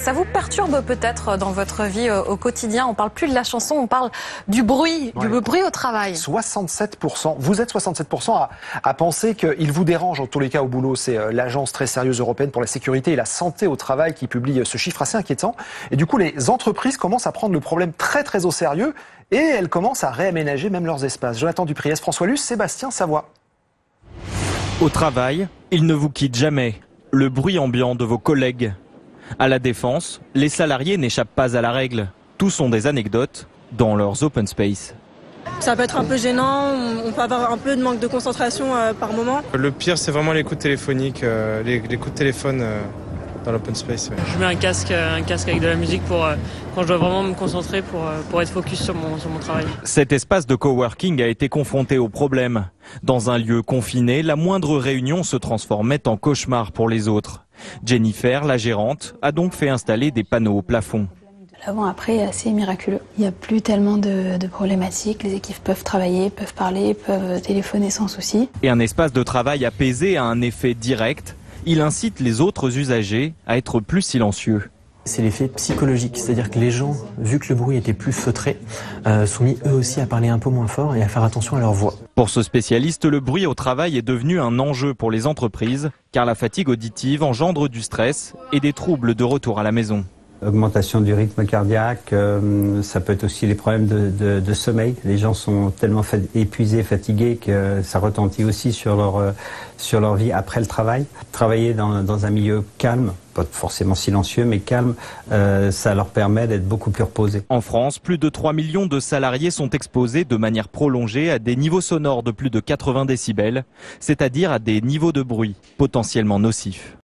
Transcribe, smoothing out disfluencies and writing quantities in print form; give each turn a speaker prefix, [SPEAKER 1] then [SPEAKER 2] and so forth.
[SPEAKER 1] Ça vous perturbe peut-être dans votre vie au quotidien? On parle plus de la chanson, on parle du bruit, du bruit au travail.
[SPEAKER 2] 67%. Vous êtes 67% à penser qu'il vous dérange, en tous les cas, au boulot. C'est l'Agence très sérieuse européenne pour la sécurité et la santé au travail qui publie ce chiffre assez inquiétant. Et du coup, les entreprises commencent à prendre le problème très très au sérieux et elles commencent à réaménager même leurs espaces. Jonathan Dupriez, François Luce, Sébastien Savoie.
[SPEAKER 3] Au travail, il ne vous quitte jamais. Le bruit ambiant de vos collègues. À la Défense, les salariés n'échappent pas à la règle. Tous ont des anecdotes dans leurs open space.
[SPEAKER 4] Ça peut être un peu gênant, on peut avoir un peu de manque de concentration par moment.
[SPEAKER 5] Le pire, c'est vraiment l'écoute téléphonique, les coups de téléphone dans l'open space. Ouais.
[SPEAKER 6] Je mets un casque avec de la musique pour quand je dois vraiment me concentrer pour être focus sur mon travail.
[SPEAKER 3] Cet espace de coworking a été confronté au problème. Dans un lieu confiné, la moindre réunion se transformait en cauchemar pour les autres. Jennifer, la gérante, a donc fait installer des panneaux au plafond.
[SPEAKER 7] L'avant-après est assez miraculeux. Il n'y a plus tellement de problématiques. Les équipes peuvent travailler, peuvent parler, peuvent téléphoner sans souci.
[SPEAKER 3] Et un espace de travail apaisé a un effet direct. Il incite les autres usagers à être plus silencieux.
[SPEAKER 8] C'est l'effet psychologique, c'est-à-dire que les gens, vu que le bruit était plus feutré, sont mis eux aussi à parler un peu moins fort et à faire attention à leur voix.
[SPEAKER 3] Pour ce spécialiste, le bruit au travail est devenu un enjeu pour les entreprises, car la fatigue auditive engendre du stress et des troubles de retour à la maison.
[SPEAKER 9] Augmentation du rythme cardiaque, ça peut être aussi les problèmes de sommeil. Les gens sont tellement épuisés, fatigués que ça retentit aussi sur leur vie après le travail. Travailler dans un milieu calme, pas forcément silencieux, mais calme, ça leur permet d'être beaucoup plus reposés.
[SPEAKER 3] En France, plus de 3 millions de salariés sont exposés de manière prolongée à des niveaux sonores de plus de 80 décibels, c'est-à-dire à des niveaux de bruit potentiellement nocifs.